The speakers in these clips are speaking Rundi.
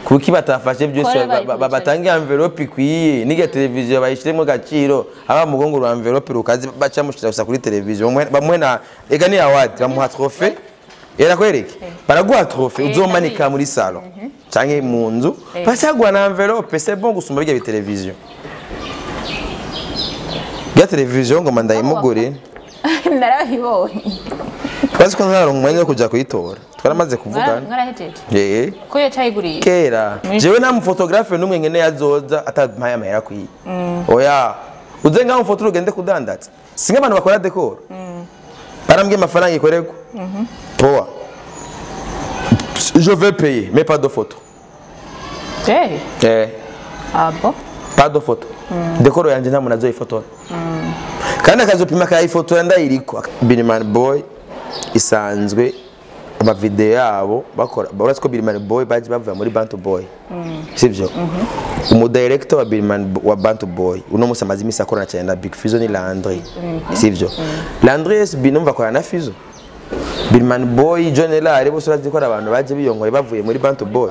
kuki batafashe byose batange envelope ikwiye nige televiziyo bayishiremo gaciro aba mugongo ru envelope rukazi baca mushira gusa kuri televiziyo bamwe na ega ni award bamuha trophée era kwereke baraguha trophée uzomanika muri salon canke mu nzu bacagwa na envelope c'est bon gusumba bya televiziyo ya televiziyo ngo mandayimugore narabibonye basi ko ntaronka umwanya wo kuja kuyitora twaramaze kuvugana mwarahejeje ko yacayiguriye kera jewe na mufotographe numwe ngene yazoza atampaye amahera kwiye oya uze ngaho mfoto ugende kudandatsa singa abantu bakora decor barambye amafaranga ikorego poa je vais payer mais pas de photo ah bon pas de photo decor yanje nta munazo ifotora kandi akazopima ka ifoto ndayiriko Birman Boy isanzwe ama video yabo bakora baratse ko Birman Boy baje bavuye muri Bantu Boy sivyo umu director wa Birman wa Bantu Boy uno musa mazimisa akora cyane na Big Fizo ni Landry sivyo Landry binumva kwa na Fizo Birman Boy Jonela bose bazikora abantu baje biyongoye bavuye muri Bantu Boy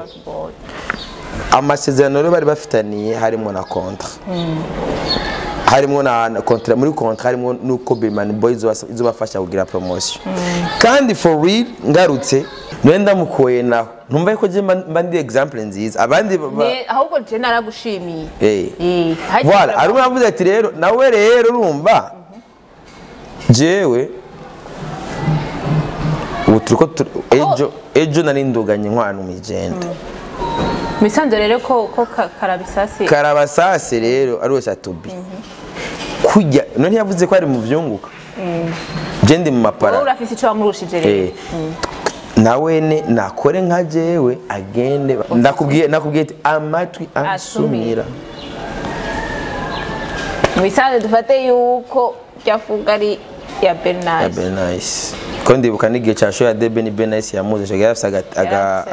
amasezerano rero bari bafitaniye harimo na contrat harimo na contrat muri contrat harimo nuko Birman Boy zo bafasha kugira promotion kandi for real ngarutse nenda mukoye naho ntumva ko je mbandi example nziza abandi ahubwo je naragushimiye voilà ari mwavuze ati rero nawe rero urumva jewe utuko ejo narinduganye nkwano mwijenda misanzo rero ko karabasase rero ari wese atubi kujya none yavuze ko ari mu vyunguka je ndi mu mapara urafise ico bamurushije rero nawene nakore nka jewe agende nakubwiye amatwi asumira misanzo dufate yuko byafugari ya Bernice ko ndibuka n'igihe ca show ya Debe ni Bernice yamuze cyo yarafise aga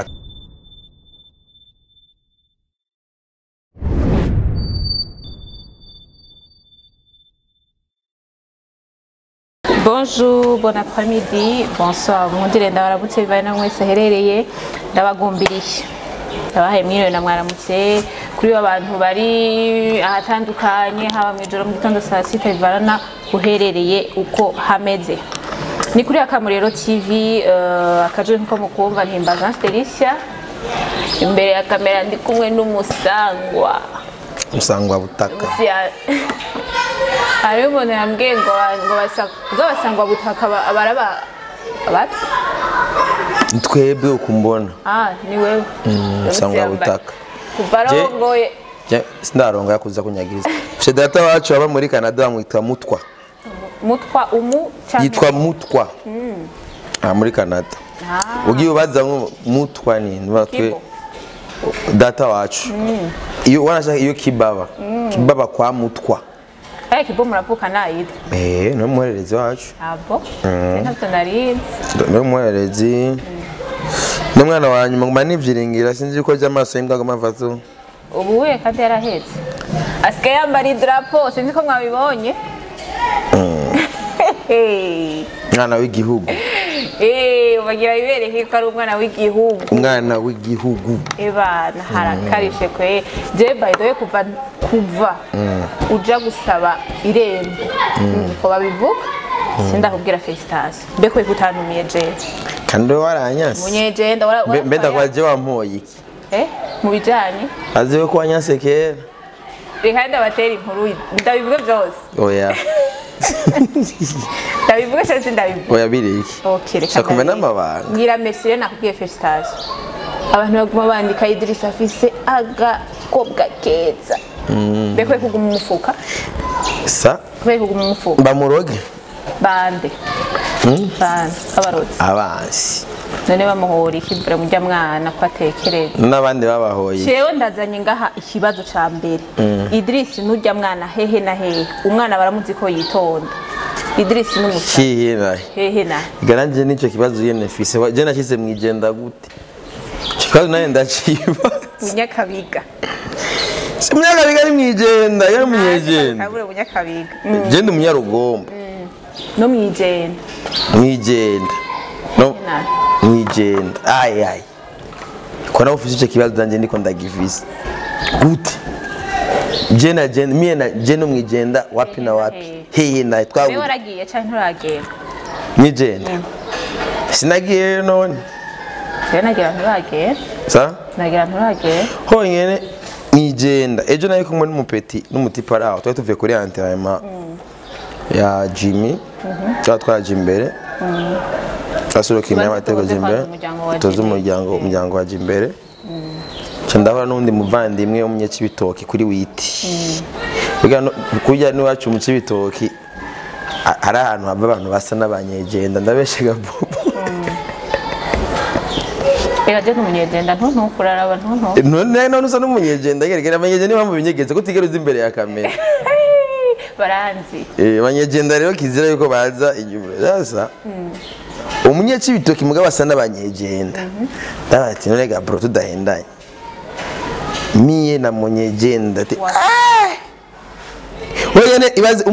Bonjour, bon après-midi, bonsoir. Mundire ndabaramutse bivaye na mwese herereye ndabagumbiriye. Ndabahaye mwiriwe na mwaramutse kuri abantu bari ahatandukanye haba mu ijoro mu gitondo saa 6 bivarana uherereye uko hameze. Ni kuri Akamurero TV akaje nko mukumva ntimbaza Felicia. Imbere ya kamera ndi kumwe n'umusangwa. Musangwa butaka. Ari umuntu yambwiye ngo basangwa butaka abaraba abato twebwe ukumbona ni wewe musangwa butaka kuvarongoye sindaronga yakuza kunyagiriza chez data wacu aba muri Canada bamwita mutwa yitwa mutwa muri Canada ugiye ubaza mutwa ni batwe data wacu iyo wanashaka iyo kibaba kwa mutwa kibo muravuka nayitwa no muhererezi wacu abo ntabwo narinzi no muhererezi n'umwana wa nyuma nguma nivyiringira sinzi ko by'amaso y'imbwa ngamafazo ubu we kandi yarahetse asigaye yambara idrapo sinzi ko mwabibonye mwana w'igihugu bagira bibereye ko ari umwana w'igihugu ebana harakarishe kwe je by the way kuva uja gusaba irembo ko babivuga sindakubwira festation mbeko ikutantumiye je kandi waranyase munyegenda mbenda kwa je wampoye iki mu bijanye aziwe ko wanyasekera reka ndabatera inkuru ndabivuga byose oya ndabivuga cyane ndabivuga oya biriki okay reka sakumena amabanga ngira message nakubwiye festation abantu baguma bandika Idrissa afise agakobwa keza mbeko kuguma umufuka sa mbeko kuguma umufuka bamuroge bande abarozi abansi none bamuhora ikibura mu mwana ko atekereza n'abandi babahoye cewe ndazanye ngaha ikibazo ca mbere Idriss nurya mwana hehe na hehe umwana baramuzi ko yitonda Idriss n'umusa hehe na garanje nico kibazo yene fise je nashize mwijenda gute kibazo naye ndaciba Munyakabiga si Munyakabiga ari mwijenda yari munyegenda kabure Munyakabiga je ndi Munyarugombo no mwijenda no mwijenda ay ko nawe ufite icyo kibazo danje ndiko ndagivise gute jena mie na jeno mwijenda wapi na wapi hehe na twabu wewe waragiye cyane nturagiye nijenda sinagiye none nagira nturagiye sa nagira nturagiye honyene nijenda ejo nayo kumwe n'umupeti n'umutipa araho twari tuvuye kuri entertainment ya Jimmy twatwaje imbere twasuro kimwe amatego imbere tozo umuryango waje imbere ndahora n'undi muvandimwe umunyekibitoki kuri witi kujya n'iwacu mu kibitoki hari ahantu hava abantu basa n'abanyegenda ndabeshega bobo Ega n'umunyegenda ntunturara abantu none usa n'umunyegenda yerekana abanyegenda niba mu binyegeze ko tigera uzi imbere ya kamera baranzi abanyegenda rero kizira yuko baza inyuma sasa umunyekibitoki mugabo asa n'abanyegenda ndabati none ga bro tudahendanye mie na munyegenda ati weyene ibaze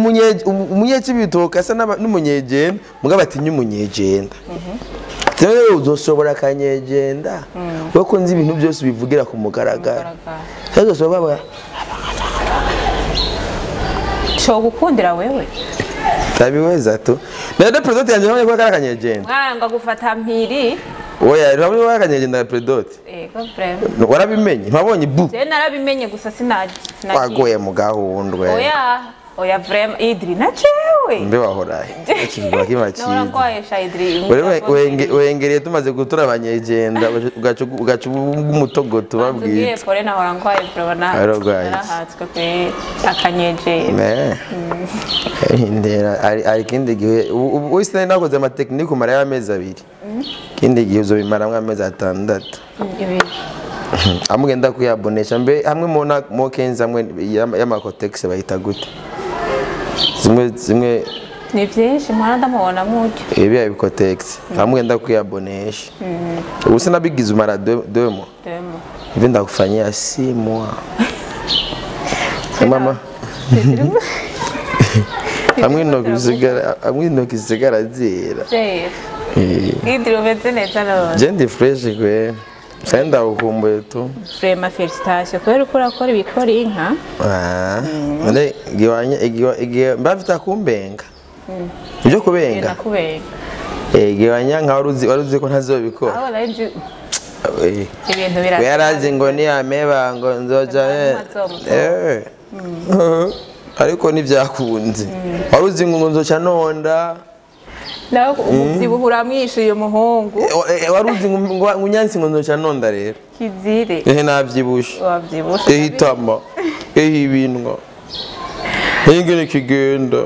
umunyekibitoki asa n'umunyegenda mugabo atinya umunyegenda Tero uzoshobora kanyegenda weko nzi ibintu byose bivugira ku mugaragara Tero uzoshobora cyo gukundira wewe tabiweza tu nade product yanje none kwa kanyegenda mwanga gufata mpiri oya rero wakanyegenda product ego frère warabimenye mpabonye bu je narabimenye gusa sinaje wagoye mu gahundwe oya vraiment idri na cewe mbe wahoraye ikigwa kimachi narangoye shaidri wengereye tumaze gutura abanyegenda ugacu umutogoto babwiye pore na warangoye probana arahatswe pe akanyeje indera ari kindi gihe wese nakoze ama technique mara y'amezi abiri kindi gihe uzobimaramwe amezi 6 amugenda kuyabonesha mbe hamwe mo kenza amwe y'amakotex bayita gute zimwe ni byinshi mpana ndamubona mutyo ibi abikotex amugenda kuyabonesha ubusa nabigize umara 2 mois ibi ndakufanyia 6 mois mama amwe no kisigara zera idiro bete neza no jendi fresh kwe senda ukumbuye tu frema felicitation kwera ukora ibikora inka none giwanya mbafita kumbenga ibyo kubenga giwanya nka waruzi ko ntazobikora aho narinzi ibintu bira yarazi ngo ni ameba ngo nzoja ariko nivyakunze waruzi ngo nzoca nonda nawe umubyibuhura mwishuye umuhungu waruzi ngo unyansi ngo nzoca nonda rero kizire navyibushe wavyibushe ihitama ibinwa ingene kigenda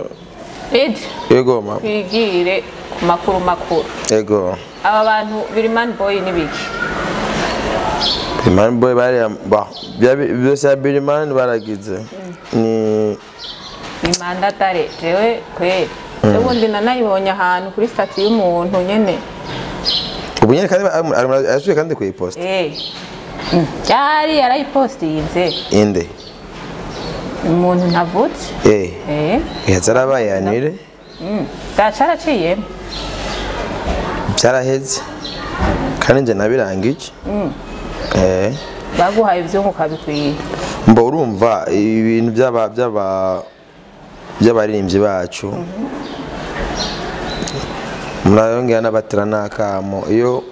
ego ma kwigire makuru ego aba bantu Biriman Boy nibiki Biriman Boy bari byose Biriman baragize ni mandatare jewe kwera ubundi nanayibonye ahantu kuri statue y'umuntu nyene ubunyene kandi arasuye kandi ku post cyari yarayipostinze inde umuntu ntavutse yazarabaye yanire cyaraciye cyaraheze kandi nje nabirangije baguhaye ivyo ukabikwiye mbo urumva ibintu by'abaririmbyi bacu murayongera n'abatira nakamo iyo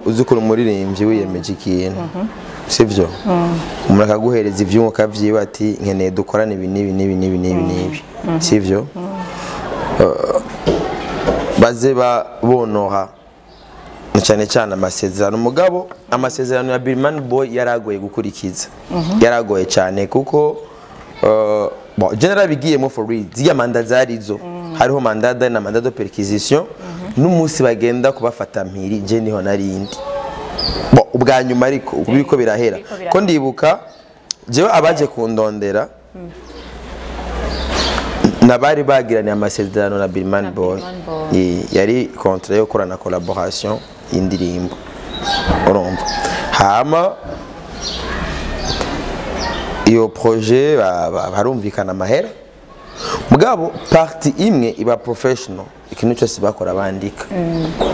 uzikora umuririmbyi wiyemeje ikintu sivyo umuntu akaguhereza ivyunguka vyiwe ati nkeneye dukorana ibi nibi sivyo baze bonoha cyane cyane amasezerano mugabo amasezerano ya Biriman Boy yaragoye gukurikiza yaragoye cyane kuko general bigiyemo for real ziya manda zarizo hariho mandada na mandado perquisition n'umunsi bagenda kubafata mpiri je niho narindi ubwa nyuma ariko ubiko birahera ko ndibuka jewe abaje kundondera nabari bagiranye amasezerano na Biriman Boy yari contrat yo korana collaboration indirimbo urumva hama iyo projet barumvikana amahera mugabo party imwe iba professional ikintu cyose bakora bandika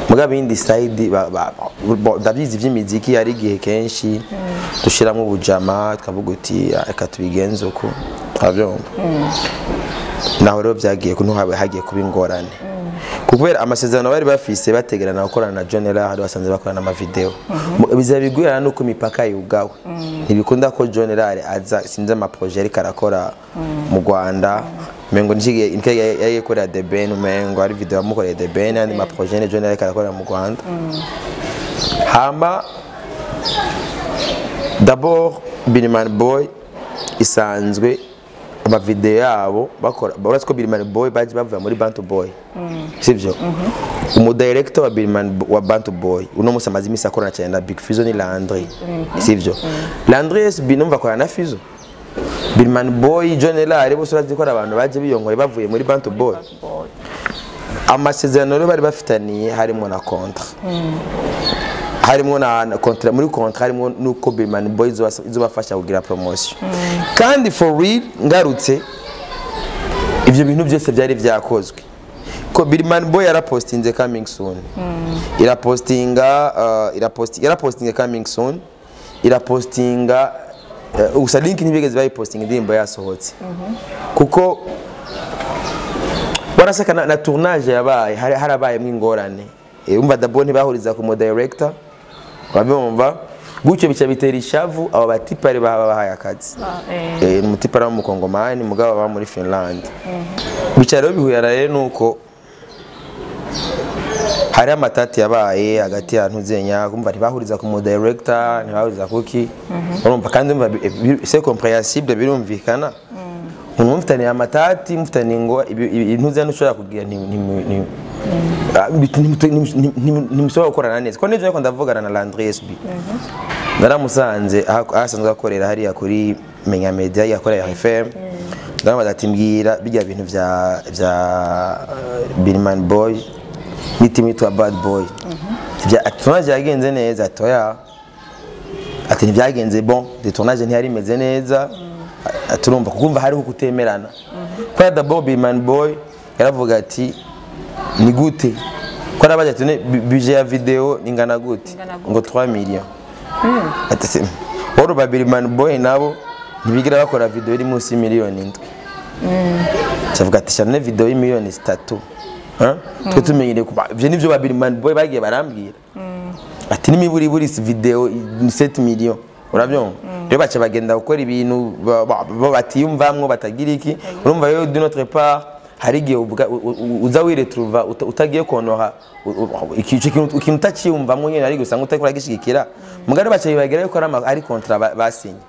mugabo indi side ndabizi by'imiziki yari gihe kenshi dushiramo ubujama twavuga uti reka tubigenze uko abyumva naho rero byagiye kuntu hagiye kuba ingorane kubera amasezerano bari bafise bategerana gukorana na General hari basanze bakorana ama video bizabigurana nuko imipaka yugawe ntibikunda ko General aza sinze ama projet ari karakora mu Rwanda mengo njiye inkeye yayikorera The Ben mengo ari video amukoreye The Ben andi ma projet General karakora mu Rwanda hamba d'abord Biniman Boy isanzwe aba video yabo bakora baratse ko Biniman Boy baje bavuye muri Bantu Boy sivyo umu director wa Biniman wa Bantu Boy uno musa mazimi sakorana cyane na Big Fizo ni Landry sivyo Landry binumva kwa na Fizo Biniman Boy General bose bazikora abantu baje biyongore bavuye muri Bantu Boy amasezerano rero bari bafitaniye harimo na contrat harimo na contrat muri contrat harimo nuko Biniman Boy izo bafasha kugira promotion kandi for real ngarutse ivyo bintu byose byari byakozwe ko Biniman Boy yarapostinze coming soon irapostinga coming soon irapostinga usa link nibigeze bayipostinga indirimbo yasohotse kuko barasaka na tournage yabaye harabaye mwingorane umva dabo ntibahuriza ku mo director babumva gucyo bica bitera ishavu aba batipare bahaye akazi umutipara wo mu Kongomani mugabo baba muri Finland bica rero bihuyara rero nuko hari amatati yabaye hagati ya ntuzenya kumva ntibahuriza ku mo director ntibahuriza kuki urumva kandi umva c'est compréhensible birumvikana umuntu mfitani amatati mfitani ngo intuze nushobora kugira ntimushobora gukorana neza ko nivyo ko ndavugana na Landry SB naramusanze ahasanzwe akorera hariya kuri Menya Media yakorera FM ndamaze ati mbwira bijya bintu vya Biniman Boy n'itimi twa Bad Boy tournage yagenze neza atoya ati ntibyagenze bon de tournage ntiyari meze neza turumva kukumva hariho kutemerana kwa d'abord Biniman Boy yaravuga ati ni gute ko arabaje ati budget ya video ingana gute ngo 3 millions ati oro ba Biniman Boy nabo ntibigira bakora video iri munsi miliyoni 7 cyavuga ati cyane video y'imiliyoni 3 twe tumenyere kuba ivyo nivyo ba Biniman Boy bagiye barambwira ati nimiburi buri video 7 millions urabyumva rero bacha bagenda gukora ibintu batiyumvamwo batagira iki urumva yo de notre part hari giye uza wiretruva utagiye konoha ikintu utaciyumvamwo nyene ari gusanga utakora gishigikira mugare bacha bibagera yuko ari contrat basinye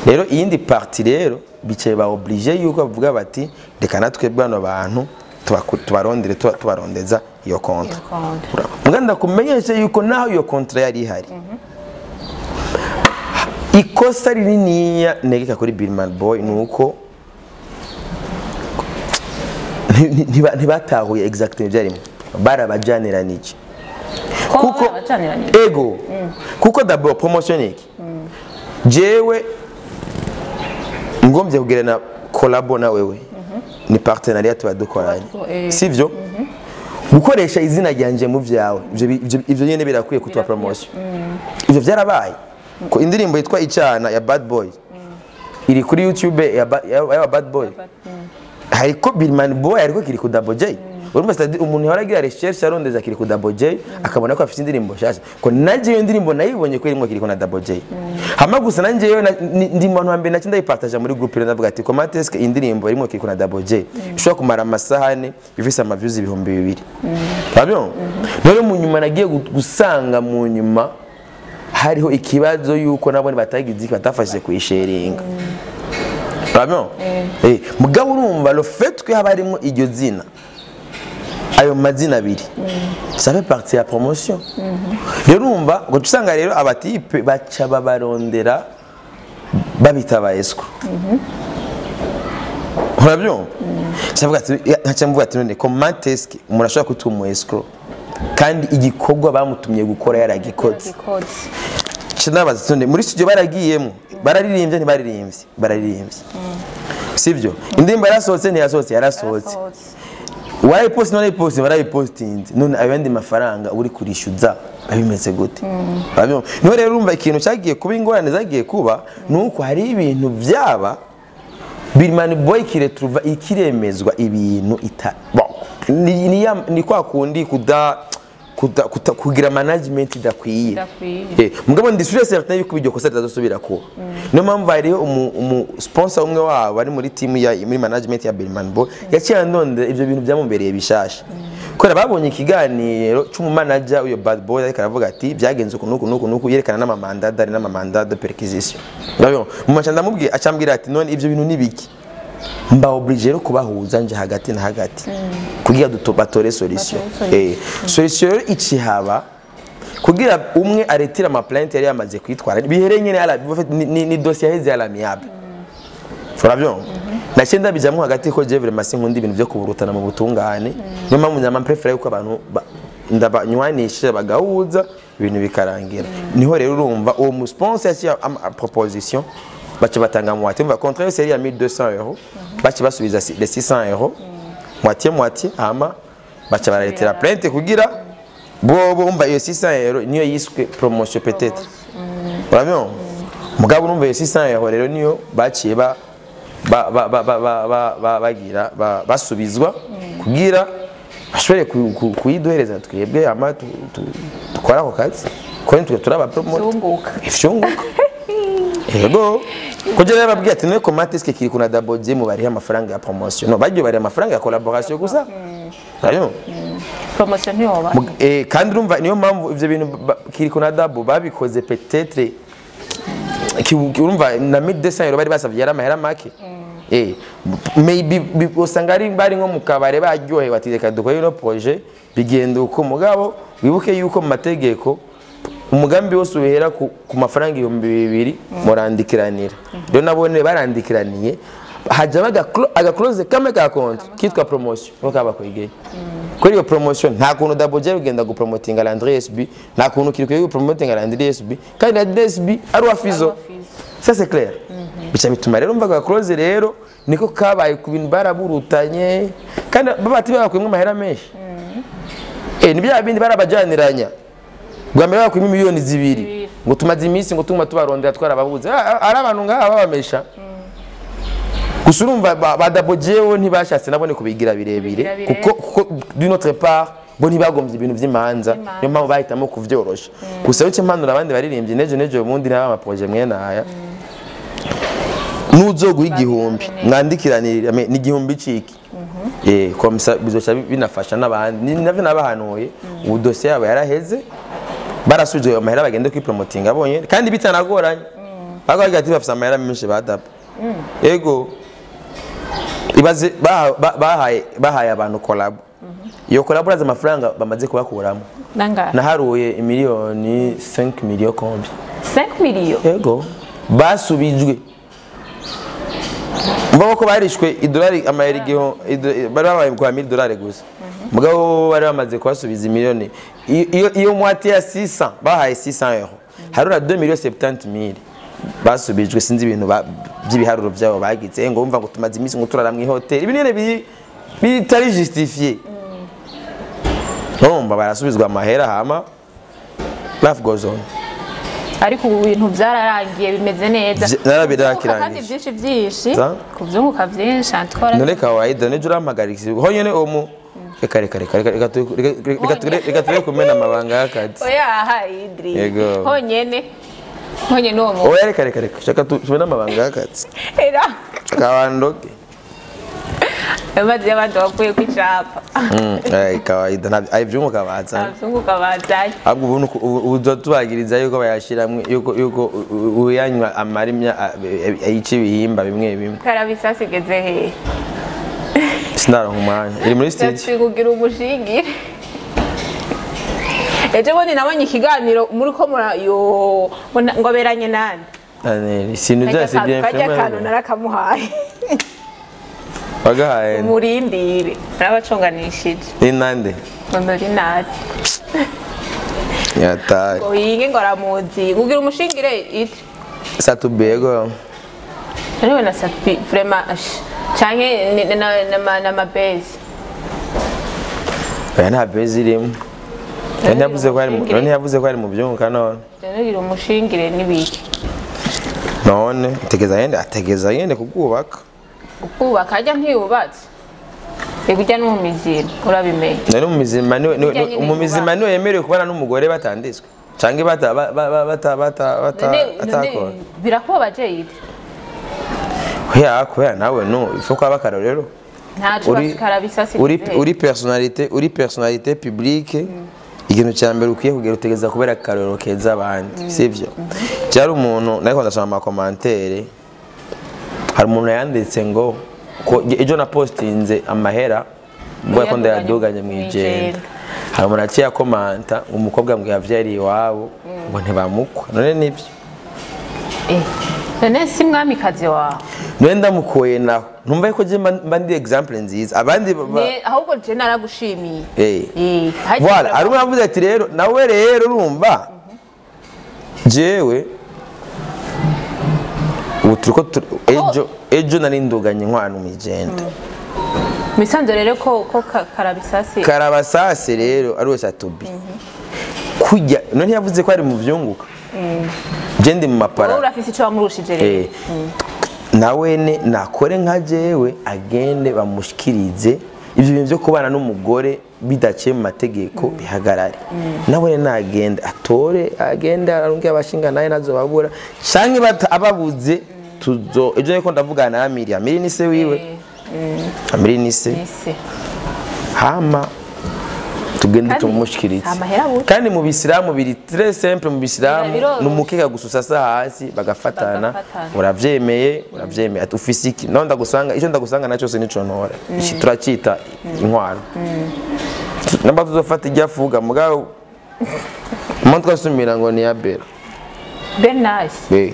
rero iyindi partie rero bicaye ba obligé yuko bavuga bati reka natwe bwana abantu tubarondeza iyo contrat muganda kumenyesha yuko naho iyo contrat yari ihari ikosa rininiya negeka kuri Biniman Boy nuko ntibatahuye exactement byarimo barabajaneranije kuko ego kuko d'abord promotion iki jewe ngombye kugira na collabo na wewe ni partenariat tubadukoranye sivyo gukoresha izina ryanje mu vyawe ivyo nyene birakwiye kutwa promotion ivyo byarabaye ko indirimbo yitwa Icana ya Bad Boy iri kuri YouTube ya Bad Boy hariko Biniman Boy ariko kiri ku Double J urumva umuntu yaragira recherche arondeza kiri ku Double J akabona ko afite indirimbo shasha ko naje iyo ndirimbo nayibonye ko irimo kiri ku na Double J hama gusa nanje yo ndi muntu ambe nakinda yipartage muri groupe ndavuga ati comment est-ce que indirimbo irimo kiri ku na Double J ishobora kumara amasahane bifise ama views 2,000 babyo rero mu nyuma nagiye gusanga mu nyuma hariho ikibazo yuko nabone batagize batafashije kuyisharinga babyo mugabo urumva le fait que habarimo iryo zina ayo mazina abiri ça fait partie ya promotion rero urumva ngo tusanga rero abatipe baca babarondera babita ba escrow urabyo cyamvuga ati none comment est-ce que murashaka kutuma escrow kandi igikorwa bamutumye gukora yaragikoze cyanabaza none muri studio baragiyemo bararirimbye ntibaririmbye sivyo indirimbo yarasohotse ntiyasohotse yarasohotse warayiposti none warayipostinze none abandi mafaranga uri kurishyuza abimeze gute niho rero urumva ikintu cyagiye kuba ingorane zagiye kuba nuko hari ibintu byaba Birman Boy kiretruva ikiremezwa ibintu ni kwa kundi kugira management idakwiye mugabo ndisure certain yuko ibyo kosa tazosubira ko no mpamvu hariho umu sponsor umwe wabo bari muri team ya muri management ya Birman Boy yaciye ndonde ibyo bintu byamumbereye bishasha kora babonye ikiganiro cy'umumanager uyo Bad Boy ariko aravuga ati byagenze nuko yerekana n'amamandada ari n'amamandada perquisition ndabyo mu macanda mubwiye acambwira ati none ibyo bintu nibiki mba obligé kubahuza nje hagati na hagati kugira batore solution solution ikihaba kugira umwe aretira ama plainte yari yamaze kwitwara bihere nyene ni dossier heze alamiable urabyo nakenda bijamwe hagati ko je vraiment sinkunda ibintu byo kuburutana mu butungane niyo mpamvu nyama prefer yuko abantu ndabanywanishe bagahuza ibintu bikarangira niho rero urumva uwo mu sponsor yaciye proposition bache batanga moitié va contraire série à 1200 €, bache basubiza les 600 €, moitié ama bache baraletera plainte kugira bobo umva iyo 600 € niyo yiswe promotion peut-être urabyo mugabo numva iyo 600 € rero niyo baciye bagira basubizwa kugira bashobore kuyiduhereza twebwe ama tukora ako kazi ko turaba promote ifyunguka ego kujya babwiye ati nuko matiske kiri kuna double J mu bari amafaranga ya promotion no bajyo bari amafaranga ya collaboration gusa ayo promotion ntiyoba kandi urumva niyo mpamvu ivyo bintu kiri kuna double babikoze peut-être urumva na 1200 € bari basavye yara mahera make maybe usanga ari bari nko mukabare baryohe batireka dukora no projet bigenda uko mugabo wibuke yuko mu mategeko umugambi wose uhera ku mafaranga 2000 murandikiranira rero nabone barandikiraniye haja aga close kame ka compte kitwa promotion bakaba kwigeye kuri iyo promotion nta kuntu double J ugenda go promoting Landry SB nta kuntu kiri kuri promoting Landry SB kandi Landry SB ari wafizo ça c'est clair bicha bituma rero mvaga close rero niko kabaye ku bintu baraburutanye kandi babati bakwimwe mahera menshi ni bya bindi barabajaniranya Gwambera ku miliyoni 2 ngo tumaze iminsi ngo tuma tubarondera twarababuze ari abantu ngaha babamesha gusurumva badabojewe ntibashatse nabone kubigira birebire kuko du notre part bo ntibagombye ibintu by'imanza niyo mpamvu bahitamo kuvyorosha gusa uce mpanura abandi baririmbye nejo ubundi n'aba amaprojet mwene aya nuzoguha igihumbi mwandikiranira ni igihumbi ciki komisa bizoca binafasha n'abandi navyo nabahanuye ubu dossier yabo yaraheze barasuje amahera bagende kwipromoting abonye kandi bitanagoranye bagaga ati bafisa amahera menshi badapa yego ibaze bahaye abantu collab iyo collab raza amafaranga bamaze kubakuramo naharuye miliyoni 5 millions kombi 5 millions yego basubijwe mbako barishwe idolari amayeri giho bari babaye kwa $1000 gusa mugabo bari bamaze kwasubiza miliyoni iyo mwati ya 600 bahaye 600 €, harura 2,70,000 basubijwe sinzi ibintu by'ibiharuro byabo bagize ngo umva ngo tumaze iminsi ngo turara mu hotel ibinene bitari justifié bomba barasubizwa amahera hama life goes on ariko ubu bintu byararangiye bimeze neza narabirakiranye kandi byinshi kuvyunguka byinshi antwara none kawaida nejo ramagarikisi ho nyene omu reka ture kumena amabanga y'akazi oya Idri honyene uwo oya reka shaka tumena amabanga y'akazi era kawandoke Abaje abantu bakuye kwicapa kawaida ayivyunguka baza ahubwo ubuntu uzotubagiriza yuko bayashiramwe yuko uyanywa amarimya ayici bihimba bimwe karabisa sigeze he Sinaro umwanya iri muri stage kugira umushingire eje bone nabonye ikiganiro muri ko ngo beranye nande sinu byose bien fait kajya kantu narakamuhaye bagahaye umurindire nabaconganishije inande ndori nati yataye oyinge ngoramuzi kugira umushingire iti satubego rero na sapi vraiment canke na mabezi oya nta bezi irimo none yavuze ko ari mu byunguka none ngira umushingire n'ibiki none ategeza yende kugubaka ajya ntiyubatse ujya no mu mizima urabimenye none mu mizima niwe yemerewe kubana n'umugore batanditswe cyangwa batakora birakubabaje yite kubera nawe no ifu kwa bakarorero uri personnalité publique ikintu cya mbere ukwiye kugera utegeza kubera akarorero keza abandi sivyo cyari umuntu nariko ndasoma amakomantere hari umuntu yanditse ngo ejo na postinze amahera ngo ko ndayaduganye mu igenda hari umuntu aciye akomanta umukobwa ngo yavyariye iwabo ngo ntibamukwa none nivyo none si mwamikazi wawe none ndamukoye naho ntumva ko je mba ndi example nziza abandi ahubwo je naragushimiye voilà ari mwavuze ati rero nawe rero urumva jewe utuko ejo nari nduganye inkwano mu igenda misanzo rero ko karabasase rero ari wese atubi kujya none yavuze ko ari mu vyunguka je ndi mu mapara urafise ico bamurushije rero nawe nakore nka jewe agende bamushikirize ibyo bintu byo kubana n'umugore bidaciye mu mategeko bihagarare nawe nagende atore agende arunge abashinga naye nazo babura canke ababuze tuzo ejo niko ndavugana na Miriam ni se wiwe Amiri ni se hama tugende tumushikirize kandi mu bisilamu biri très simple mu bisilamu numukeka gususa hasi bagafatana uravyemeye ufise iki no ndagusanga ico ndagusanga naco se nico ntora iki turacita inkwano namba tuzofata ijya fuga mugabo mantwa sumira ngo ni ya bera nice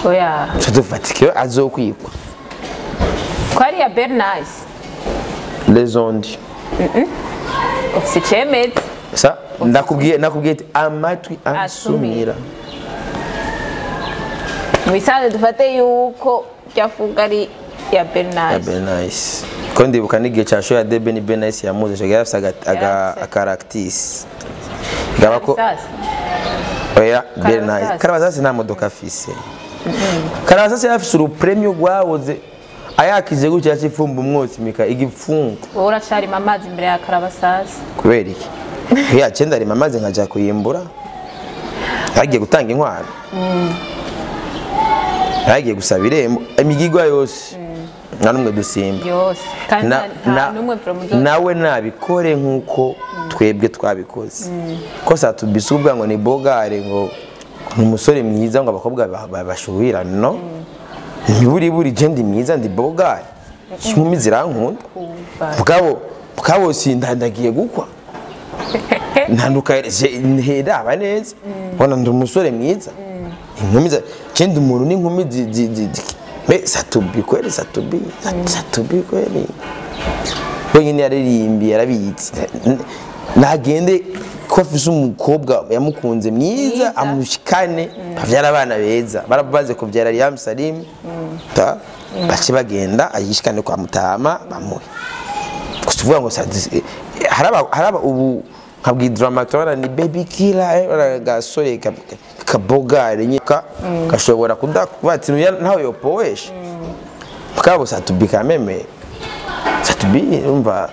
oya tuzofatike azokwikwa kwari ya nice les ondes ofisi chemete sa nakubwiye amatwi asumira mwisanze dufate yuko byafuga ari ya Bernice ko ndibuka n'igihe cya show ya Debe ni Bernice yamuze cyo yafise akaractise ngaba ko oya Bernice karabasase nta modoka afise karabasase yafise urupremio rwawoze ayakije gutya cyifumba umwotsi mika igipfungo ora cyari mamazi imbere ya karabasase kubera iki ya cyenda ari mamazi nkaja kuyimbura yagiye gutanga inkwano yagiye gusaba irembo imigigwa yose nta numwe dusimba yose kandi numwe promotion nawe nabikore nkuko twebwe twabikoze ko satubisubwa ngo ni bogare ngo umusore mwiza ngo abakobwa bashuhira no buri jendi mwiza ndi bogare inkumi zirankunda bwabo sindandagiye gukwa ntanduka ntera abaneza bona ndi umusore mwiza inkumi za jendi umuntu n'inkumi satubi kweli wenyine yaririmbi yarabitse nagende ko afise umukobwa yamukunze mwiza amushikane bavyara abana beza barabaze kuvyara Liam Salim baci bagenda ayishikane kwa mutama bamuhe kuvuga ngo haraba ubu nkabwi drama twana ni baby killer gasore kabogare nyika gashobora kudakubati ntawe yopoesha bwabo satubika meme satubi umva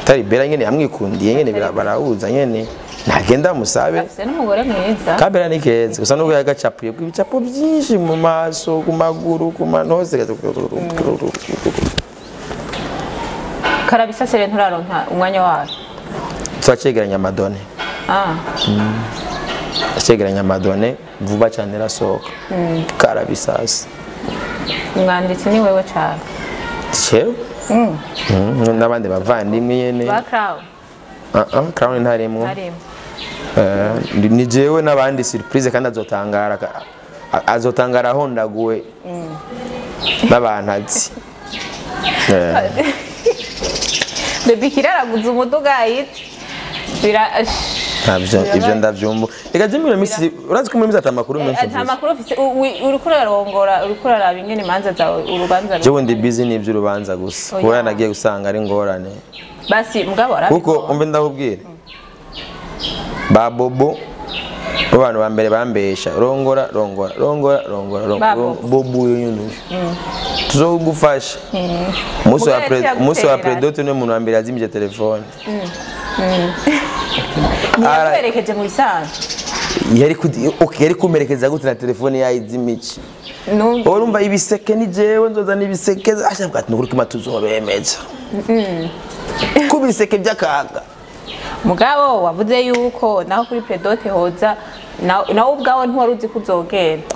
tari bera nyene yamwikundiye nyene barahuza nyene nagenda musabe afise n'umugore mwiza kabera ni keza gusa nubwo yagacapuye ibicapo byinshi mu maso ku maguru ku manose karabisase rero nturaronka umwanya wawe twacegeranya amadone acegeranya amadone vuba cyane rasohoka karabisase umwanditsi ni wewe cyane chewe n'abandi bavandimwe nyene ba Crown Crown ntaremwo ni jewe n'abandi surprise kandi azotangara hondaguwe n'abantazi baby kiraraguze umuduga yiti ivyo ndavyumva reka je muri misi urazi ko muri misi atamakuru menshi nta makuru ufise urukura rongora urukura rabingene manza zawe urubanza je wundi busy n'ivyo urubanza gusa kuba nagiye gusanga ari ngorane basi mugabo kuko umbe ndahubwira ba bobo abantu ba mbere bambesha rongora bobo yunush tuzogufasha muso wa predote no muntu wa mbere azimije telefone Nyaperekeje mu bisanzwe. Yari kumerekeza gute na telefone yayizimici. Urumva ibiseke ni jewe nzoza nibiseke ashaka ati nuko kuma tuzobemeza. Kubiseke byakaga. Mugabo wavuze yuko naho kuri predote hoza nawo ubwawe ntwaruzi kuzogenda.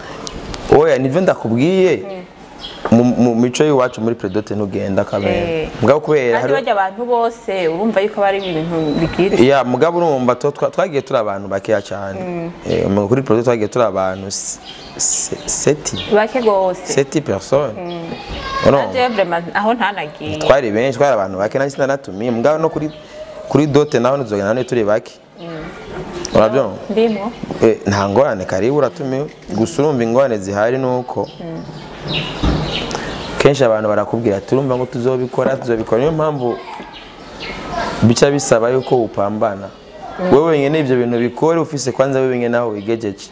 Oya nivyo ndakubwiye. Mu mico yiwacu muri predote ntugenda kabere mugabo kubera hari bajya abantu bose urumva yuko bari ibintu bigire ya mugabo urumva twagiye turi abantu bakeya cyane kuri predote twagiye turi abantu 7 bake gose 7 personnes aho ntanagiye twari benshi twari abantu bake nanjye sinanatumiye mugabo no kuri dote naho nzogenda none turi bake urabyo ndimo nta ngorane karibu uratumiwe gusa urumva ingorane zihari nuko kenshi abantu barakubwira turumva ngo tuzobikora niyo mpamvu bica bisaba yuko upambana wewe wenyine ivyo bintu bikore ufise kwanza wewe wenyine naho wigejeje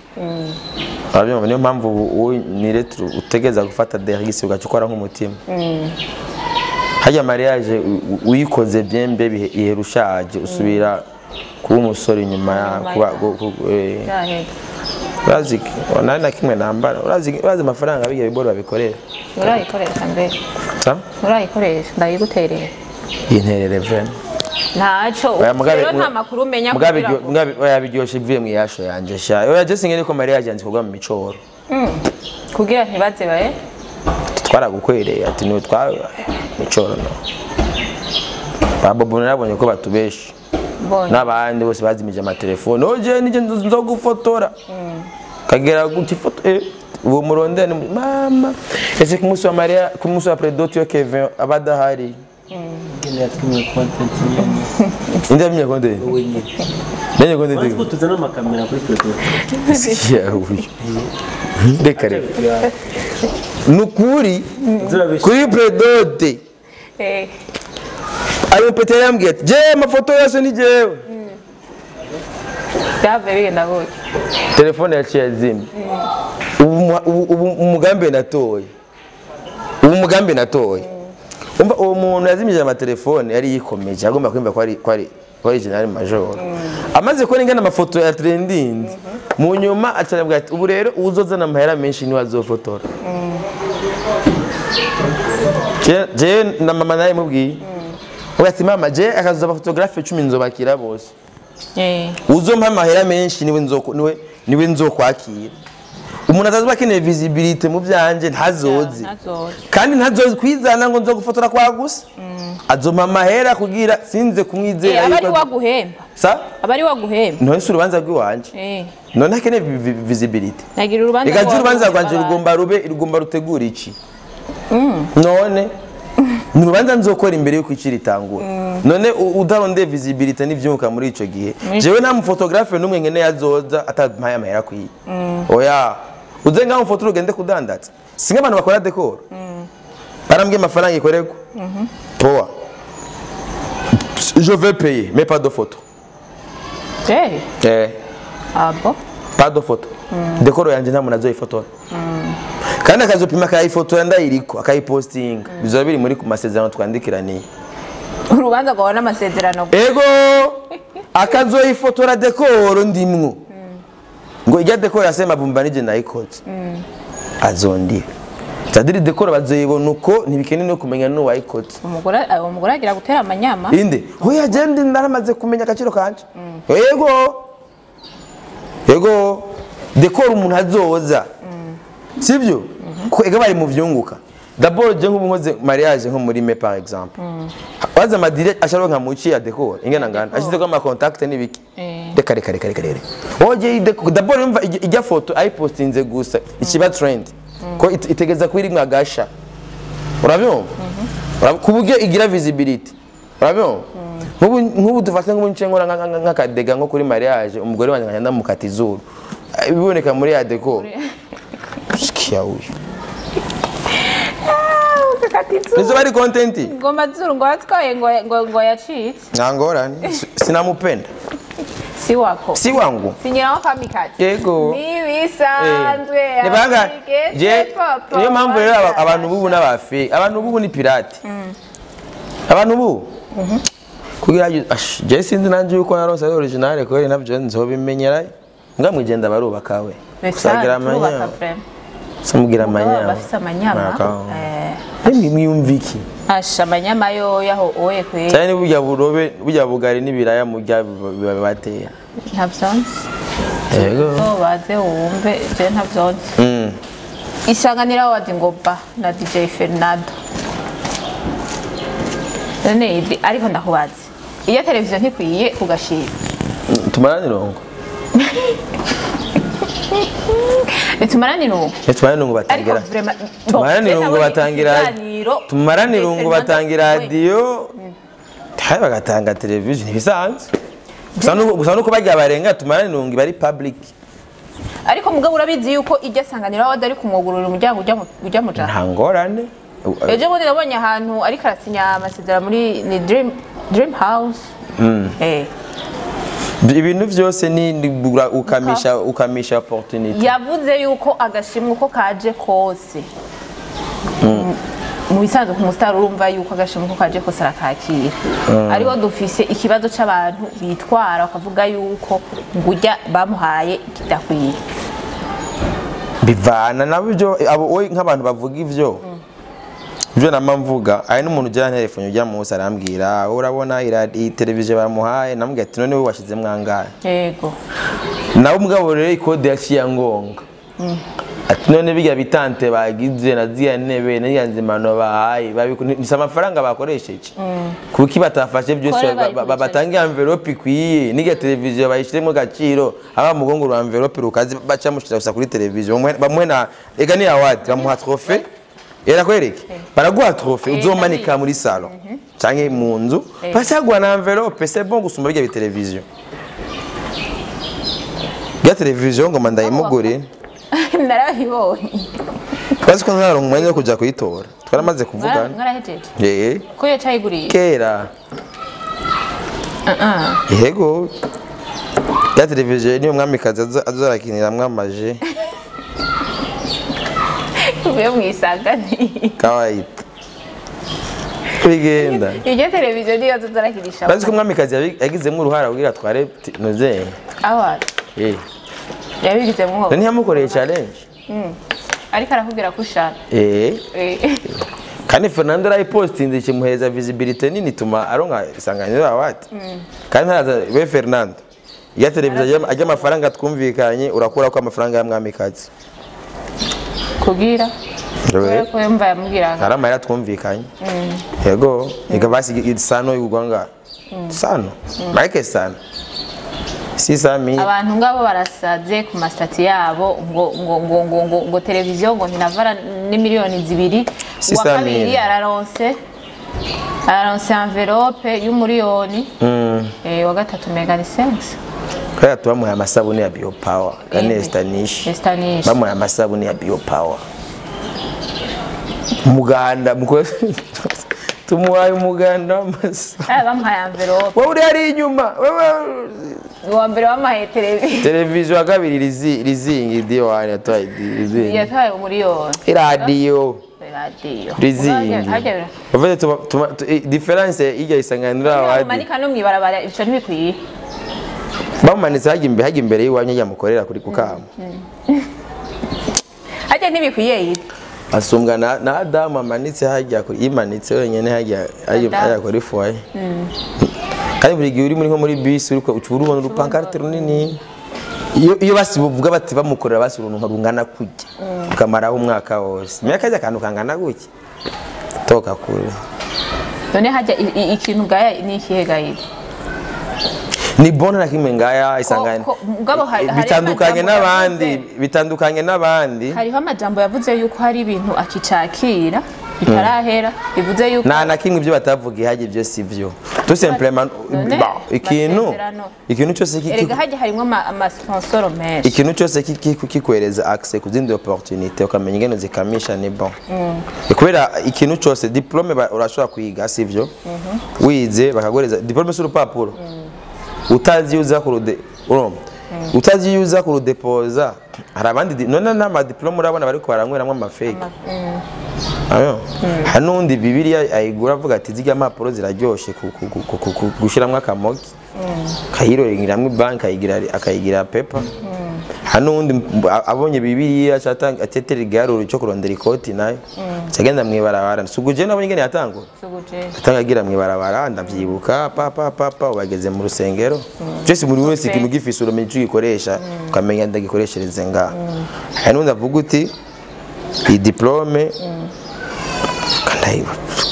arabyumva niyo mpamvu ni retro utegeza gufata derigisi ugacukora nk'umutima hajya mariage uyikoze byembe biherushaje usubira kuba umusore inyuma ya kuba Raziki, wanana kimwe nambara. Urazi amafaranga bigiye biboro babikorera. Urayikoresha mbere. Ta? Urayikoresha ndayiguterera. Interere vene. Ntaco. Rero nta makuru menya kugira. Mugabe yabiryoshe ivuye mu yasho yanje sha. Oya je singene ko Maria yanje kugwa mu micoro. Kugira ntibaze bae. Twaragukwereye ati ni twa micoro no. Babo nabonye ko batubesha. N'abandi bose bazimije amatelefone oje nije nzogufotora kagera guti foto uwo muronde mama ese ku munsi wa Maria ku munsi wa predote yo Kevin abadahari ngene yatumye content ndamye content nenye content Waziko tuzana amakamera kuri predote ya uyu dekare nukuri kuri predote ayo petera yambwiye ati je amafoto yose ni jewe Dave bigenda gute telefone yaciye zimwe umugambi natoye umva uwo muntu yazimije amatelefone yari yikomeje agomba kwimba kwari general major amaze ko ningana amafoto ya trending mu nyuma acarabwa ati ubu rero uzozana amahera menshi ni wazofotora je na mama naye mubwiye ati mama je akazuza photographe 10 nzobakira bose uzompa amahera menshi niwe nzokwakira umuntu atazuba kene visibility mu byanje ntazozi kandi ntazozi kwizana ngo nzogufotora kwa gusa azompa amahera kugira sinze kumwizera abari waguhemba sa abari waguhemba none se urubanza rw'iwanje none kene visibility nagira urubanza rwanje rugomba rutegura iki none Nubanza nzokora imbere yo kwicira itangura none udaronde visibility n'ivyuka muri ico gihe jewe na mu photographe numwe ngene yazoza atampaye amahera kwiye oya uzenga mu foto ugende kudandatsa singa abantu bakora decor barambye amafaranga ikorego poa je vais payer mais pas de photo ah bon pas de photo decor yanje nta muntu azoyifotora kandi akazopima akayifoto yandayiriko akayipostinga bizoba biri muri ku masezerano twandikiraniye urubanza gwa n'amasezerano ego akazoyifotora decor ndimwo ngo ijya decor yasema bumba nije nayikoze azondi tadiri decor bazoyibona uko ntibikene no kumenya no wayikoze umugore agira gutera amanyama inde hoya agenda ndaramaze kumenya akaciro kanje ego decor umuntu azoza sibyo ko ega bari mu vyunguka d'abord je nk'ubunkoze mariage nko muri me par exemple waza madire asharo nka muci ya decor ingena ngana ashize ko ama contact nibiki reka oje d'abord umva ijya foto ay postinze gusa ikiba trend ko itegeza kwiri mwagasha urabyo kubuge igira visibility urabyo nk'ubu dufate nk'ubunce nkora nk'akadega nko kuri mariage umugore wanjye nkagenda mukata izuru biboneka muri ya decor sikia uyu nizo bari content ngoma zuru ngo atwaye ngo yacitse ngangorani sinamupenda si wako si wangu sinyiraho kamikazi yego nibisanzwe nibanga je niyo mpamvu rero abantu bubu n'abafi abantu bubu ni pirate abantu bubu kugira je sinzi nanje yuko yaronse original ko nabyo nzobimenyera ngamwigenda barubaka we kusagira amanya samugira amanya bafise amanyama mwiyumviki asha amanyama yo yaho oye kwe cyane burya bugari n'ibiraya mu bya bateye ntavyonse yego baze wumve je ntavyonse isanganira wadi ngoba na DJ FERNANDO none ariko ndakubaza iyo televiziyo ntikwiye kugashira tumarane rongo tumarane rongo batangira radio tayi bagatanga televiziyo ntibisanzwe gusa nuko bajya barenga tumarane rongo bari public ariko mugabo urabizi yuko ijya sanganira wadi ari kumwugurura umuryango ujya mu jana ntangorane ejo bundi nabonye ahantu ariko arasinya amasezerano muri ni dream house ibintu byose ni ukamisha opportunity yavuze yuko agashimwe uko kaje kose mu bisanzwe ku mustar urumva yuko agashimwe uko kaje kose arakakira ariko dufise ikibazo c'abantu bitwara bakavuga yuko ngujya bamuhaye kidakwiye bivana nabyo abo nk'abantu bavuga ivyo namamvuga ari n'umuntu ujya telefone ujya munsi arambwira urabona iradi televiziyo bamuhaye namubwira ati none we washize mwangana yego nawe umugabo rero ikode yaciye ngonga ati none bijya bitante bagize na ziya ntebe n'iya nzimano bahaye babisa amafaranga bakoresheje kuki batafashe byose batangira envelope ikwiye n'iya televiziyo bayishiremo gaciro aba mugongo rwa envelope rukazi baca mushira gusa kuri televiziyo bamuhe na ega ni award bamuha trophée era kwereke baraguha trophée uzomanika muri salon canke mu nzu basagwa na envelope c'est bon gusumba bijya biteleviziyo ya televiziyo ngo mandayimugure narabibonye twasi ko ntaronka umwanya wo kuja kuyitora twaramaze kuvugana mwarahejeje ko yo cyayiguriye kera yego ya televiziyo niyo mwamikazi azarakinira amaje uvuye mwisangani kawaida bigenda iyo televiziyo niyo azarakirisha bazi ko mwamikazi yagizemo uruhara kugira tware noze awa yabigizemo nani yamukoreye challenge ariko arakubwira ko ushaka kandi Fernando arayipostinze kimuheza visibility nini tuma aronka isanganiro awati kandi ntaza we Fernando ya televiziyo ajya amafaranga twumvikanye urakura ko amafaranga ya mwamikazi kugira ko yumva yamubwira aramara twumvikanye yego igabasi isano y'ugwanga sano Mike sano sisami abantu ngabo barasaze ku mastati yabo ngo televiziyo ngo ntinavara ni miliyoni 2 wa kabiri araronse envelope y'umuriyoni wa gatatu mega license kaya tubamuha amasabuni ya biopower kane stanish bamuha amasabuni ya biopower muganda tumuhaye umuganda w'amasa bamuhaye envelope wowe uri ari inyuma wa mbere bamuhaye televiziyo ya kabiri rizingi dio wani yatwaye rizingi yatwaye umuriyoni radio rizingi ufite difference ijya isanganira abandi manika no mwibarabara ico ntibikwiye bamanitse hajya imbere y'iwanyu yamukorera kuri kukama hajya ntibikwiye asumbwa na Adam amanitse hajya yimanitse wenyene hajya kuri foyer kandi buri gihe uri muri nko muri bus uri ko ucubura ubona urupankarte runini iyo basibuvuga bati bamukorera basiruntu rungana kujya ukamaraho umwaka wose myaka ajya kantu kangana guki toka kure none hajya ikintu gaya ni ikihe gayi ni bona na kimwe ngaya isangane bitandukanye n'abandi hariho amajambo yavuze yuko hari ibintu akicakira bitarahera bivuze yuko na kimwe ibyo batavuga haje byo sivyo tout simplement ikintu cyose erega haje harimo ama sponsor menshi ikintu cyose kikwereza access ku zindi opportunité ukamenya ingene zikamisha ni bon kubera ikintu cyose diplome urashobora kwiga sivyo wize bakagoreza diplome sur papuro utazi uza kurude urumva utazi yuza kurudepoza hari abandi none nama diplome urabona bariko baranyweramwe ama fake ayo hanundi bibiliya ayigura avuga ati ziga mapuro ziraryoshe gushiramwe akamogi kayiroringiramwe bank akayigira paper hanundi abonye bibiliya cyatanga ateteri garuru cyo kurondera ikoti nayo cyagenda mwibarabara suguje nabonye ngene yatangura atangagira mwibarabara ndavyibuka papa ubageze mu rusengero cyose muri wese ikintu gifise urumenye cyo gikoresha ukamenya ndagikoreshereze nga hanundi avuga uti i diplome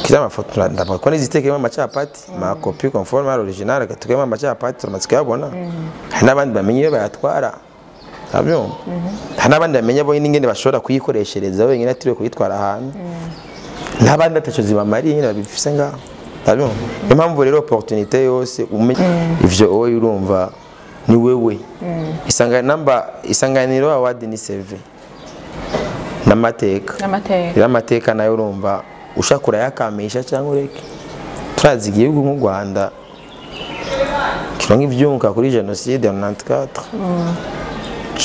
kila mafoto ndabakora niziteke mama chapati ma copie conforme à l'original gatuke mama chapati tumatsike yabona n'abandi bamenye bayatwara abyo n'abandi bamenye bo ingene bashobora kuyikoreshereza wenyine atiriwe kuyitwara ahantu n'abandi atacho zibamari nyine babifise nga abyo impamvu rero opportunité yose umenye ivyo wowe urumva ni wewe isanganiro award ni CV n'amateka nayo urumva ushakura yakamisha cyangwa ureke turazi igihugu nk'u Rwanda kironka ivyunka kuri genocide ya 94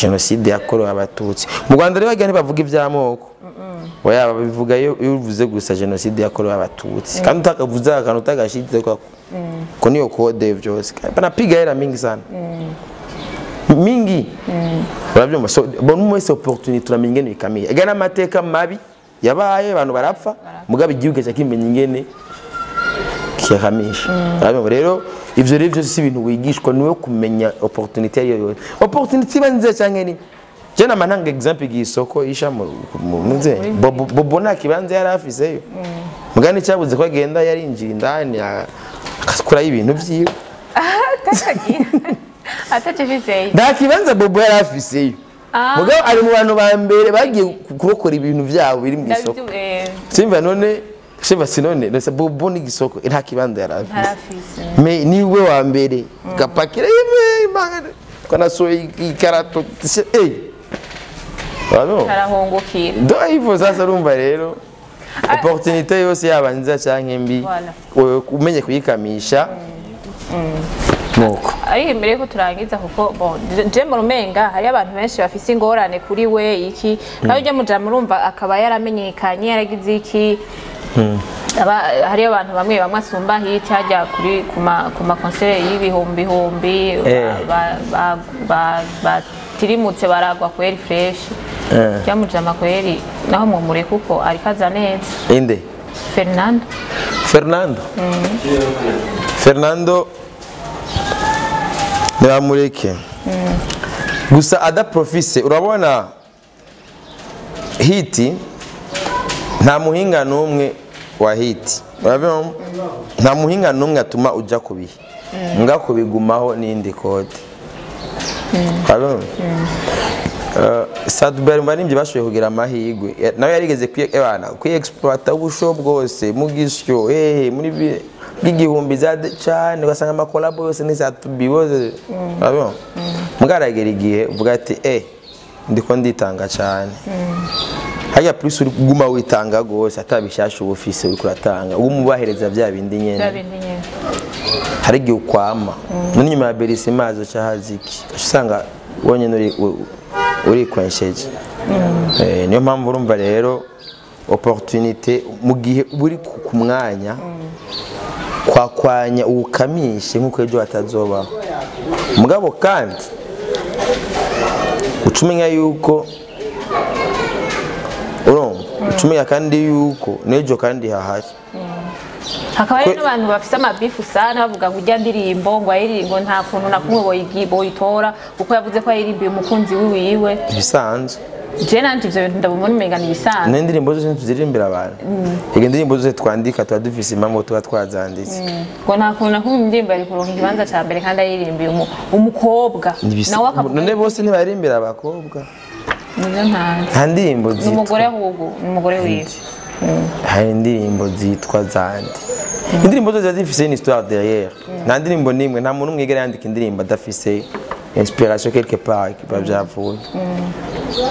genocide yakorewe abatutsi mu Rwanda rero bagane bavuga ivyamoko oya babivuga iyo uvuze gusa genocide yakorewe abatutsi kandi utakavuza akantu utagashitse ko niyo code byose banapiga era mingi sana mingi urabyumva so bon mwese opportunity turamenye ngene ikamiye egana amateka mabi yabaye abantu barapfa mugabe igihugu cyakimenya ingene kiyakamisha rero ivyo rero byose ibintu wigishwa niwe kumenya opportunity yayo opportunity banze cyangwa ni je na mananga example gisoko isha muze bobona kibanze yarafiseyo mugani cyabuze ko agenda yarinjira indani akakura ibintu byiwe atacifiseye ndakibanza bobo yarafiseyo mugabo ari mu bantu ba mbere bagiye kurokora ibintu byabo biri mu isoko simva none shiva sinone nese bobo ni gisoko nta kibanza yarafise me niwe wa mbere gapakira imagane kana so ikarato arahongokira do ivo sasa urumva rero opportunité yose yabanza canke mbi umenye kuyikamisha nuko ari imbere ko turangiza kuko bon je mu rumenga hari abantu benshi bafise ingorane kuri we iki nawe ujya muja murumva akaba yaramenyekanye yaragize iki hari abantu bamwe asumba hiti hajya kuri kuma concert y'ibihumbi batirimutse baragwa kweri fresh cyamujama kweri naho mu mure kuko ari kaza neza inde Fernando Nibamureke gusa ada profise urabona hiti nta muhinga numwe wa hiti urabona nta muhinga numwe atuma uja kubihe nga kubigumaho n'indi code urabona Sadubari mbanimje bashoye kugira amahigwe nawe yarigeze kwiexploiter ubusho bwose mugisyo muri bigihumbi zade cyane ugasanga amakolabo yose n'izatubiboze urabona mugaragera igihe uvuga ati ndiko nditanga cyane haya plus uri kuguma witanga gose atabishasha ubufise uri kuratanga umubahereza bya bindi nyene hari igihe ukwama n'inyuma ya berisimazo cyahaziki usanga wonyene uri kwensheje niyo mpamvu urumva rero opportunité mu gihe uri ku mwanya kwakwanya ukamishe nkuko ejo atazoba mugabo kandi ucumenya yuko ucumenya kandi yuko nejo kandi hahari hakaba hari n'abantu bafise amabifu sana bavuga ngo ujya ndirimbo ngo ayiringo nta kuntu na kumwe boyitora kuko yavuze ko ayirimbiye umukunzi wiwe bisanzwe je nanje ivyo bintu ndabumona umenga ni bisanzwe n'indirimbo zose tuzirimbira abantu ege indirimbo zose twandika tuba dufise impamvu tuba twazanditse ngo nta kuntu na kumwe indirimbo ari kuronka ikibanza ca mbere kandi ayirimbiye umukobwa nawe akavuga none bose ntibarimbira abakobwa nivyo nta ndirimbo n'umugore ahubwo n'umugore wiwe hari indirimbo zitwa zandi indirimbo zose zifise une histoire derrière nta ndirimbo nimwe nta muntu mwigera yandika indirimbo adafise inspiration quelque part kiba byavuye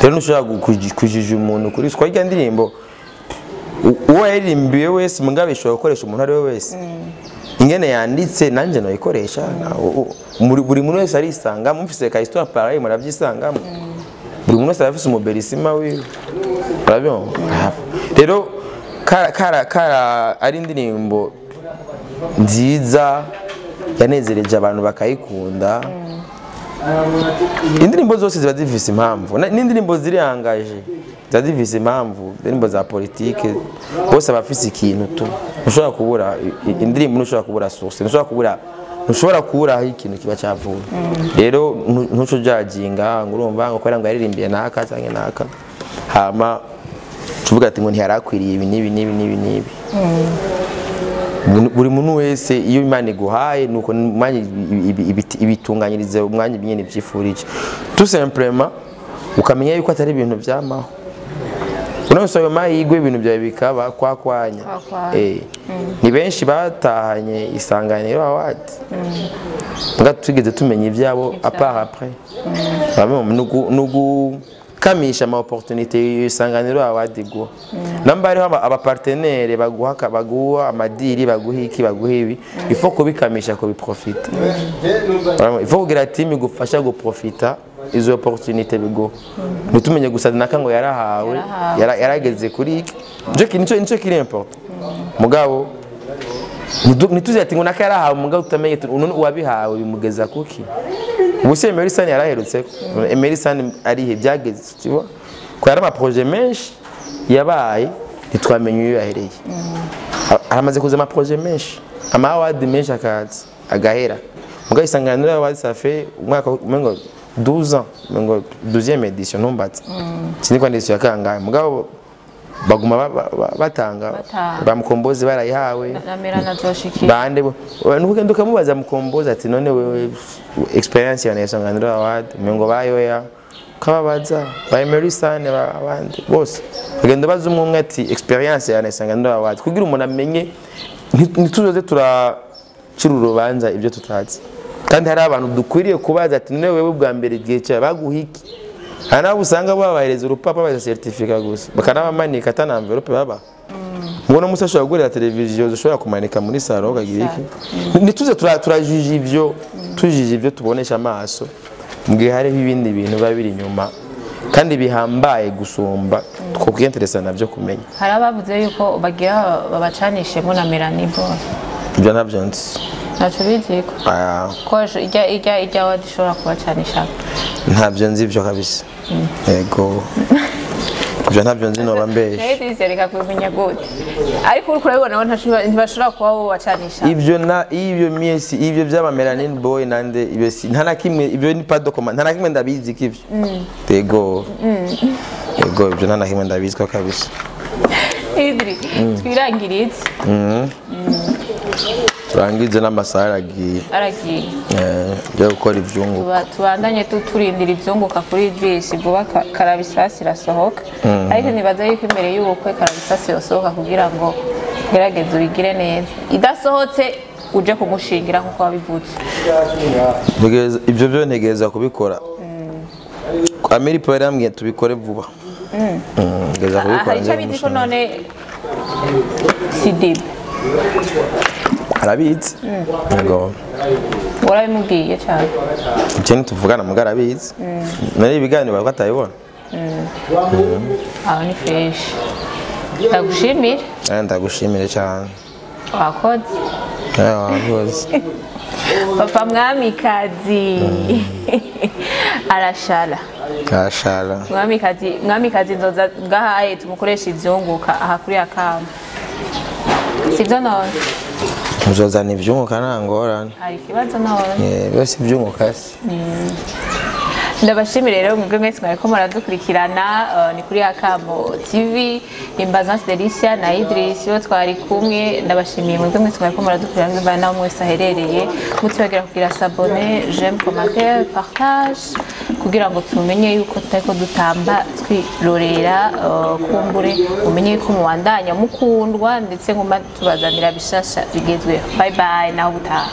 rero nushobora kujija umuntu kuri siko rya ndirimbo uwo yaririmbiye wese mugabe ishobora gukoresha umuntu ari we wese ingene yanditse nanje no ikoresha buri muntu wese arisanga mufise ka histoire pareil muravyisangamo buri muntu wese afise umuberisima wiwe urabyo rero kara ari indirimbo nziza yanezereje abantu bakayikunda indirimbo zose ziba zifise impamvu n'indirimbo ziri angaje ziba zifise impamvu indirimbo za politike bose abafise ikintu tu ntushobora kubura indirimbo ntushobora kubura source ntushobora kubura aho ikintu kiba cyavuye rero ntuco judginga ngo urumva ngo kwera ngo yaririmbiye naka cyangwa naka hama tuvuga ati ngo ntiyarakwiriye ibi nibi buri muntu wese iyo Imana iguhaye nuko umwanya ibitunganyirize umwanya nyine byifurije tout simplement ukamenya yuko atari ibintu byamaho unasohoye mahigwe ibintu byawe bikaba kwakwanya ni benshi batahanye isanganiro awadi nga tugeze tumenya ibyabo après nugu kamisha ama opportunité isanganiro awadi go namba ari aba partenaire baguha amadiri baguhiki baguhibi il faut kubikamisha ko biprofite il faut kugira team igufasha go profita izo opportunité bigo mutumenye gusa naka ngo yarahawe yarageze kuri nico kiri important mugabo nituze ati ngo naka yarahawe mugabo utamenye uwabihawe bimugeza kuki ubuse Emerson yaraherutse Emerson arihe byageze tibo ko yari ama projet menshi yabaye nitwamenye iyo yahereye aramaze kuza ama projet menshi ama award menshi akazi agahera mugabo isanganiro award ça fait umwaka umengo 12 ans ngo 12e édition ntumbatse kindi kwa ndetse yakanga mugabo baguma batanga bamukombozi barayihawe namera nazoshikira bande n'ubugendo ukamubaza mukombozi ati none wewe experience ya Isanganiro award mengo bayoya kababaza ba Emerson abandi bose bagenda baza umwe ati experience ya Isanganiro award kugira umuntu amenye ntituzoze turacira urubanza ibyo tutazi kandi hari abantu dukwiriye kubaza ati none wewe bwa mbere gihe cya baguhiki ana usanga babahereza urupapa baza certificate gusa bakanabamanika atana envelope baba mbona musa ashobora gurira televiziyo zishobora kumanika muri salo ukagira iki nituze turajije ivyo tujije ivyo tubonesha amaso mbwe hari ibindi bintu babiri nyuma kandi bihambaye gusumba twokwiyenteresa navyo kumenya hari abavuze yuko bagira babacanishemo na melanibo ibyo navyo nzi nacho biziko ko ijya wadishobora kubacanisha ntabyo nzi ibyo kabisa yego ibyo ntabyo nzi no bambeshe nahise reka kubimenya gute ariko uri kurabibona ntibashobora kuba bo bacanisha ibyo miesi ibyo byaba melanin boy nande ibyo nta nakimwe ibyo ni pas document nta nakimwe ndabizi kivyo yego ibyo nta nakimwe ndabizi ko kabisa Idri twirangirize turangize n'amasaha aragiye byo gukora ivyungu tubandanye turindira ivyunguka kuri Idris vuba karabisasi rasohoka ariko nibaza yuko imbere y'ubukwe karabisasi yosohoka kugira ngo gerageze ubigire neza idasohotse uje kumushingira nkuko wabivutse ibyo byo ntegereza kubikora Amiri Power yambwiye tubikore vuba ntegereza kubikora icyo bizi ko none Sidib arabizi ngo warabimubwiye cyane ikintu tuvugana mugarabizi nari ibiganiro batayibona ni fresh ndagushimira ndagushimire cyane wakoze wakoze papa mwamikazi arashala mwamikazi nzoza ngahaye tumukoresha ivyunguka aha kuri akamba sivyo none muzozana ivyunguka nangorane hari ikibazo none bose ivyunguka ndabashimire rero mwebwe mwese mwariko muradukurikirana ni kuri Akamo TV Imbazance Delicia na Idris yo twari kumwe ndabashimiye mwebwe mwese mwariko muradukurikirana bana nawe mwese aherereye mutibagera kugira s'abonner j'aime commentaire partage kugira ngo tumenye yuko tutariko dutamba twirorera kumbure umenye yuko muwandanya mukundwa ndetse ngoma tubazanira bishasha bigezweho. Bye bye naho butaha.